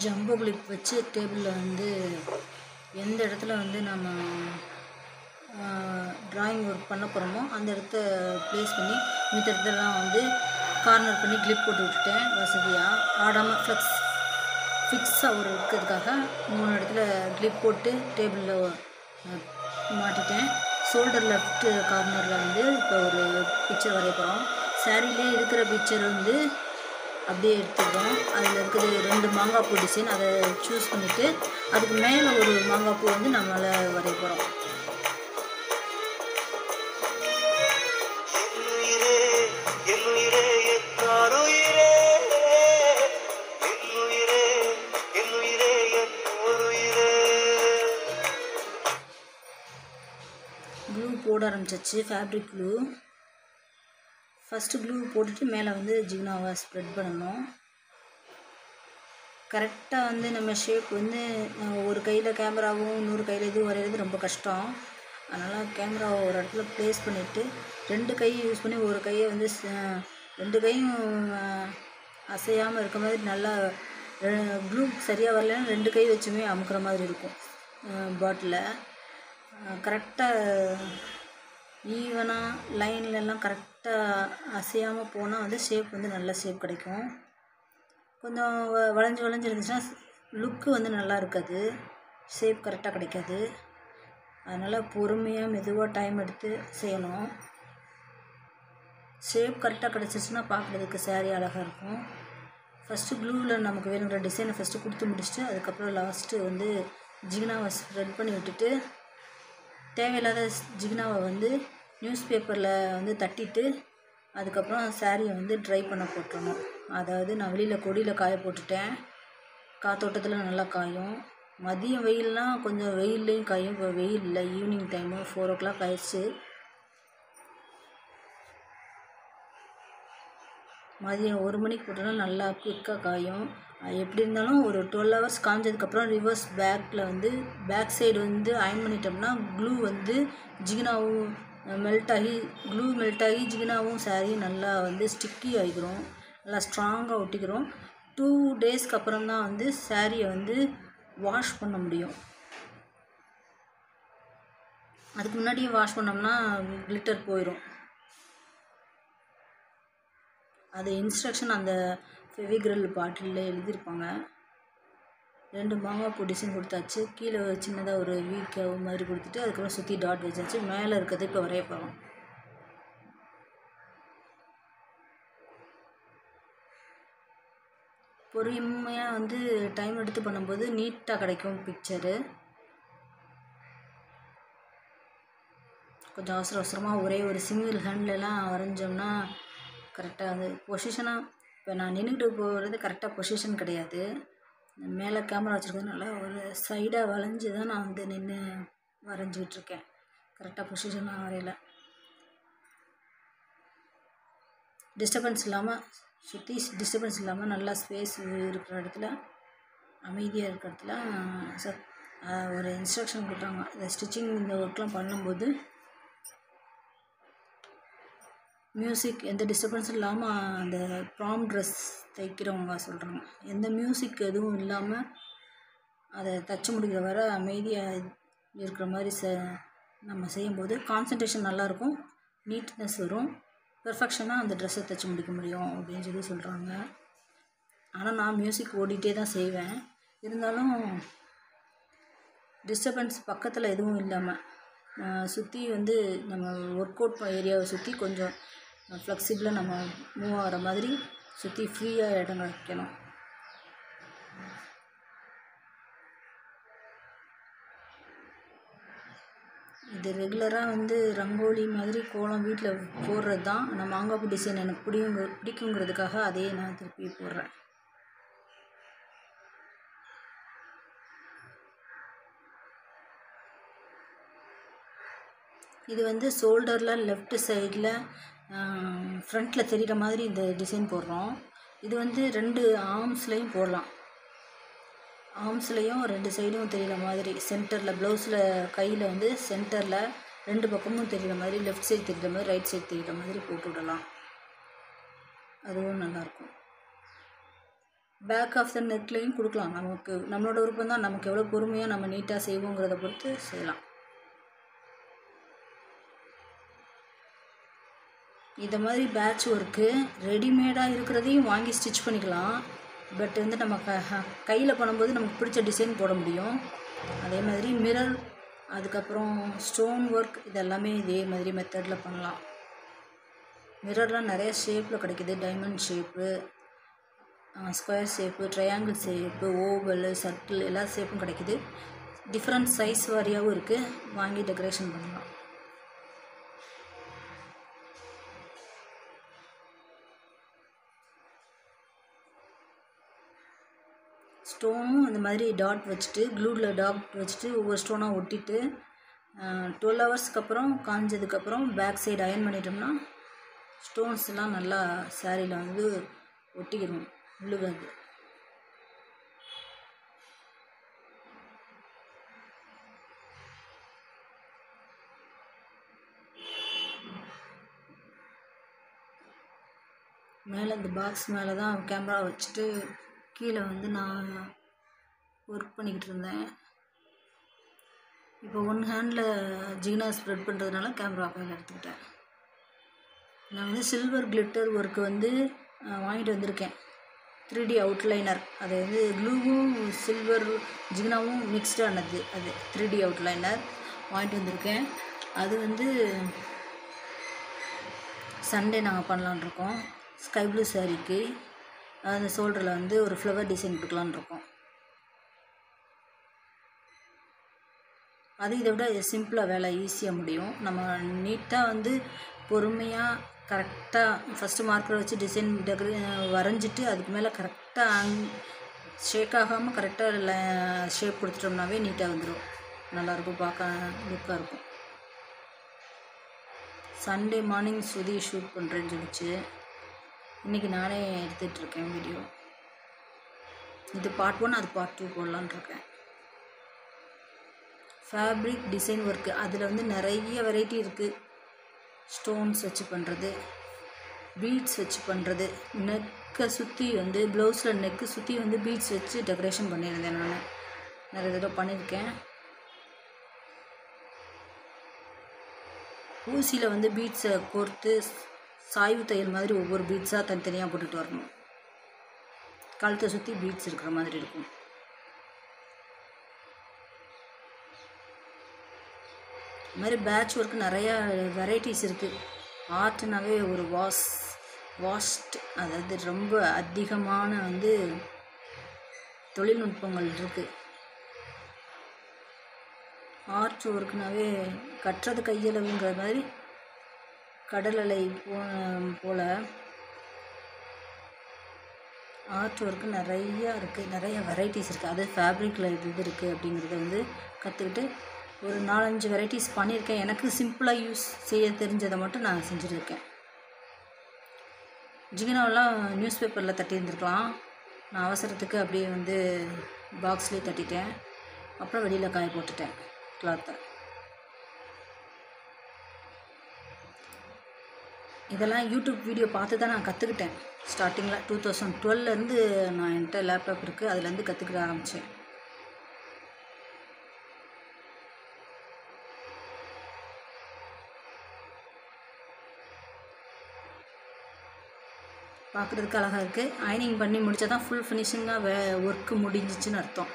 Jumbo clip வச்சு டேபிளில் வந்து எந்த இடத்துல வந்து நம்ம ட்ராயிங் ஒர்க் பண்ண போகிறோமோ அந்த இடத்த ப்ளேஸ் பண்ணி மித்த இடத்துலலாம் வந்து கார்னர் பண்ணி கிளிப் போட்டு விட்டுட்டேன். வசதியாக ஆடாமல் ஃபிக்ஸாக இருக்கிறதுக்காக 3 இடத்துல கிளிப் போட்டு டேபிளில் மாட்டிட்டேன். ஷோல்டர் லெஃப்ட் கார்னரில் வந்து இப்போ ஒரு பிக்சர் வரைய போகிறோம். சாரிலே இருக்கிற பிக்சர் வந்து அப்படியே எடுத்துக்கிறோம். அதில் இருக்கிறது 2 மாங்காய் பூ டிசைன், அதை சூஸ் பண்ணிவிட்டு அதுக்கு மேலே ஒரு மாங்காய் பூ வந்து நம்மளால் வரைய போகிறோம். க்ளூ போட ஆரம்பிச்சாச்சு. ஃபேப்ரிக் க்ளூ ஃபஸ்ட்டு க்ளூ போட்டுட்டு மேலே வந்து ஜிக்னாவை ஸ்ப்ரெட் பண்ணணும். கரெக்டாக வந்து நம்ம ஷேப் வந்து ஒரு கையில் கேமராவும் இன்னொரு கையில் இதுவும் வரைகிறது ரொம்ப கஷ்டம். அதனால் கேமராவை ஒரு இடத்துல ப்ளேஸ் பண்ணிவிட்டு 2 கையை யூஸ் பண்ணி ஒரு கையை வந்து 2 கையும் அசையாமல் இருக்க மாதிரி நல்லா க்ளூ சரியாக வரலன்னா 2 கை வச்சுமே அமுக்கிற மாதிரி இருக்கும். பாட்டில் கரெக்டாக ஈவனாக லைன்லலாம் கரெக்டாக அசையாமல் போனால் வந்து ஷேப் வந்து நல்ல ஷேப் கிடைக்கும். கொஞ்சம் வளைஞ்சு இருந்துச்சுன்னா லுக்கு வந்து நல்லா இருக்காது, ஷேப் கரெக்டாக கிடைக்காது. அதனால் பொறுமையாக மெதுவாக டைம் எடுத்து செய்யணும். ஷேப் கரெக்டாக கிடச்சிருச்சுன்னா பார்க்குறதுக்கு சாரீ அழகாக இருக்கும். ஃபஸ்ட்டு க்ளூவில் நமக்கு வேணுங்கிற டிசைனை ஃபஸ்ட்டு கொடுத்து முடிச்சுட்டு அதுக்கப்புறம் லாஸ்ட்டு வந்து ஜிக்னாவை ஸ்ப்ரெட் பண்ணி விட்டுட்டு தேவையில்லாத ஜிக்னாவை வந்து நியூஸ் பேப்பரில் வந்து தட்டிட்டு அதுக்கப்புறம் சாரியை வந்து ட்ரை பண்ண போட்டுறணும். அதாவது நான் வெளியில் கொடியில் காய போட்டுட்டேன். காத்தோட்டத்தில் நல்லா காயும். மதியம் வெயில்னால் கொஞ்சம் வெயில்லையும் காயும். இப்போ வெயில் இல்லை, ஈவினிங் டைமு 4 o'clock ஆயிடுச்சு. மதியம் 1 மணிக்கு போட்டோன்னா நல்லா குயிக்காக காயும். எப்படி இருந்தாலும் ஒரு 12 hours காஞ்சதுக்கப்புறம் ரிவர்ஸ் பேக்கில் வந்து பேக் சைடு வந்து அயன் பண்ணிட்டோம்னா க்ளூ வந்து ஜிக்னாவும் மெல்ட் ஆகி ஜிக்னாவும் சாரீ நல்லா வந்து ஸ்டிக்கி ஆகிக்கிறோம், நல்லா ஸ்ட்ராங்காக ஒட்டிக்கிறோம். 2 daysக்கு அப்புறம் தான் வந்து சாரியை வந்து வாஷ் பண்ண முடியும். அதுக்கு முன்னாடியே வாஷ் பண்ணோம்னா கிளிட்டர் போயிடும். அது இன்ஸ்ட்ரக்ஷன் அந்த ஃபெவிக்ரில் பாட்டிலில் எழுதியிருப்பாங்க. 2 மாங்காய் பூ டிசைன் கொடுத்தாச்சு. கீழே சின்னதாக ஒரு வீக்கவு மாதிரி கொடுத்துட்டு அதுக்கப்புறம் சுற்றி டாட் வச்சாச்சு. மேலே இருக்கிறது இப்போ வரைய போகிறோம். பொறுமையாக வந்து டைம் எடுத்து பண்ணும்போது நீட்டாக கிடைக்கும் பிக்சரு. கொஞ்சம் அவசரமாக ஒரே ஒரு சிங்கிள் ஹேண்ட்லலாம் வரைஞ்சோம்னா கரெக்டாக அது பொசிஷனாக இப்போ நான் நின்றுக்கிட்டு போகிறது கரெக்டாக பொசிஷன் கிடையாது. மேலே கேமரா வச்சுருக்கிறதுனால ஒரு சைடாக வளைஞ்சி தான் நான் வந்து நின்று வரைஞ்சிக்கிட்ருக்கேன். கரெக்டாக பொசிஷனாக வரையலை. டிஸ்டர்பன்ஸ் இல்லாமல் சுற்றி டிஸ்டர்பன்ஸ் இல்லாமல் நல்லா ஸ்பேஸ் இருக்கிற இடத்துல அமைதியாக இருக்கிற இடத்துல ஒரு இன்ஸ்ட்ரக்ஷன் கொடுத்தாங்க. இந்த ஸ்டிச்சிங் இந்த ஒர்க்லாம் பண்ணும்போது மியூசிக் எந்த டிஸ்டர்பன்ஸும் இல்லாமல் அந்த ப்ராம் ட்ரெஸ் தைக்கிறவங்க சொல்கிறாங்க, எந்த மியூசிக் எதுவும் இல்லாமல் அதை தச்சு முடிக்கிற வர அமைதியாக இருக்கிற மாதிரி நம்ம செய்யும்போது கான்சன்ட்ரேஷன் நல்லாயிருக்கும், நீட்னஸ் வரும், பெர்ஃபெக்ஷனாக அந்த ட்ரெஸ்ஸை தைச்சி முடிக்க முடியும் அப்படின்னு சொல்லி சொல்கிறாங்க. ஆனால் நான் மியூசிக் ஓடிட்டே தான் செய்வேன். இருந்தாலும் டிஸ்டர்பன்ஸ் பக்கத்தில் எதுவும் இல்லாமல் சுற்றி வந்து நம்ம ஒர்க் அவுட் ஏரியாவை சுற்றி கொஞ்சம் ஃப்ளெக்சிபிளாக நம்ம மூவ் ஆகிற மாதிரி சுற்றி ஃப்ரீயாக இடம் கிடைக்கணும். இது ரெகுலராக வந்து ரங்கோலி மாதிரி கோலம் வீட்டில் போடுறது தான். நான் மாங்காய் பூ டிசைன் எனக்கு பிடிக்குங்கிறதுக்காக அதையே நான் திருப்பி போடுறேன். இது வந்து ஷோல்டரில் லெஃப்ட் சைடில் ஃப்ரண்ட்டில் தெரிகிற மாதிரி இந்த டிசைன் போடுறோம். இது வந்து 2 ஆர்ம்ஸ்லேயும் போடலாம். ஆர்ம்ஸ்லேயும் 2 சைடும் தெரிகிற மாதிரி சென்டரில் ப்ளவுஸில் கையில் வந்து சென்டரில் 2 பக்கமும் தெரிகிற மாதிரி லெஃப்ட் சைடு தெரிகிற மாதிரி ரைட் சைடு தெரிகிற மாதிரி போட்டு விடலாம். அதுவும் நல்லாயிருக்கும். பேக் ஆஃப் த நெக்லையும் கொடுக்கலாம். நமக்கு நம்மளோட விருப்பம் தான், நமக்கு எவ்வளோ பொறுமையாக நம்ம நீட்டாக செய்வோங்கிறத பொறுத்து செய்யலாம். இந்த மாதிரி பேட்ச் ஒர்க்கு ரெடிமேடாக இருக்கிறதையும் வாங்கி ஸ்டிச் பண்ணிக்கலாம். பட் வந்து நம்ம கையில் பண்ணும்போது நமக்கு பிடிச்ச டிசைன் போட முடியும். அதே மாதிரி மிரர், அதுக்கப்புறம் ஸ்டோன் ஒர்க், இதெல்லாமே இதே மாதிரி மெத்தடில் பண்ணலாம். மிரர்லாம் நிறைய ஷேப்பில் கிடைக்கிது. Diamond shape, square shape, triangle shape, oval, circle, எல்லா ஷேப்பும் கிடைக்கிது. டிஃப்ரெண்ட் சைஸ் வாரியாகவும் இருக்குது. வாங்கி டெக்கரேஷன் பண்ணலாம். ஸ்டோனும் இந்த மாதிரி டாட் வச்சுட்டு, க்ளூவில் டாட் வச்சுட்டு ஒவ்வொரு ஸ்டோனாக ஒட்டிட்டு 12 ஹவர்ஸ்க்கு அப்புறம் காஞ்சதுக்கப்புறம் பேக் சைடு அயர்ன் பண்ணிட்டோம்னா ஸ்டோன்ஸ்லாம் நல்லா சாரியில் வந்து ஒட்டிக்கிடும், விழுகாது. மேலே இந்த பாக்ஸ் மேலே தான் கேமரா வச்சுட்டு கீழே வந்து நான் ஒர்க் பண்ணிக்கிட்டு இருந்தேன். இப்போ ஒன் ஹேண்டில் ஜிகினா ஸ்ப்ரெட் பண்ணுறதுனால கேமரா கையில் எடுத்துக்கிட்டேன். நான் வந்து சில்வர் கிளிட்டர் ஒர்க்கு வந்து வாங்கிட்டு வந்திருக்கேன். 3D அவுட்லைனர், அது வந்து க்ளூவும் சில்வர் ஜிகினாவும் மிக்ஸ்டானது. அது 3D அவுட்லைனர் வாங்கிட்டு வந்திருக்கேன். அது வந்து சண்டே நாங்கள் பண்ணலான் இருக்கோம். ஸ்கை ப்ளூ சாரீக்கு அந்த ஷோல்டரில் வந்து ஒரு ஃப்ளவர் டிசைன் கொடுக்கலான் இருக்கோம். அது இதை விட சிம்பிளாக வேலை ஈஸியாக முடியும். நம்ம நீட்டாக வந்து பொறுமையாக கரெக்டாக ஃபஸ்ட்டு மார்க்கரை வச்சு டிசைன் வரைஞ்சிட்டு அதுக்கு மேலே கரெக்டாக ஷேக் ஆகாமல் கரெக்டாக ஷேப் கொடுத்துட்டோம்னாவே நீட்டாக வந்துடும். நல்லாயிருக்கும், பார்க்க லுக்காக இருக்கும். சண்டே மார்னிங் சுதி ஷூட் பண்ணுறேன்னு சொல்லிச்சு. இன்றைக்கி நானே எடுத்துகிட்ருக்கேன் வீடியோ. இது பார்ட் 1, அது பார்ட் 2 போடலான் இருக்கேன். ஃபேப்ரிக் டிசைன் ஒர்க்கு, அதில் வந்து நிறைய வெரைட்டி இருக்குது. ஸ்டோன்ஸ் வச்சு பண்ணுறது, பீட்ஸ் வச்சு பண்ணுறது, நெக்கை சுற்றி வந்து ப்ளவுஸில் நெக்கு சுற்றி வந்து பீட்ஸ் வச்சு டெக்கரேஷன் பண்ணியிருந்தேன். நான் நிறைய தடவை பண்ணியிருக்கேன். ஊசியில் வந்து பீட்ஸை கோர்த்து சாய்வு தையல் மாதிரி ஒவ்வொரு பீட்ஸாக தனித்தனியாக போட்டுட்டு வரணும். கழுத்தை சுற்றி பீட்ஸ் இருக்கிற மாதிரி இருக்கும். இது மாதிரி பேட்ச் ஒர்க்கு நிறையா வெரைட்டிஸ் இருக்குது. ஆர்ட்னாவே ஒரு வாஸ்ட், அதாவது ரொம்ப அதிகமான வந்து தொழில்நுட்பங்கள் இருக்குது. ஆர்ட் ஒர்க்குனாவே கட்டுறது கையளவுங்கிற மாதிரி கடல் அலை போல் ஆர்ட் ஒர்க்கு நிறையா இருக்குது. நிறைய வெரைட்டிஸ் இருக்குது. அது ஃபேப்ரிக்கில் இது இருக்குது அப்படிங்கிறத வந்து கற்றுக்கிட்டு ஒரு 4-5 வெரைட்டிஸ் பண்ணியிருக்கேன். எனக்கு சிம்பிளாக யூஸ் செய்ய தெரிஞ்சதை மட்டும் நான் செஞ்சுருக்கேன். ஜிகினாவெல்லாம் நியூஸ் பேப்பரில் தட்டியிருந்துருக்கலாம். நான் அவசரத்துக்கு அப்படியே வந்து பாக்ஸ்லேயே தட்டிட்டேன். அப்புறம் வெளியில் காய போட்டுட்டேன் கிளாத்தை. இதெல்லாம் யூடியூப் வீடியோ பார்த்து தான் நான் கற்றுக்கிட்டேன். ஸ்டார்டிங்கில் 2012லேருந்து நான் என்கிட்ட லேப்டாப் இருக்குது, அதுலேருந்து கற்றுக்கிட ஆரம்பித்தேன். பார்க்குறதுக்கு அழகாக இருக்குது. அயனிங் பண்ணி முடித்தா தான் ஃபுல் ஃபினிஷிங்காக ஒர்க்கு முடிஞ்சிச்சுன்னு அர்த்தம்.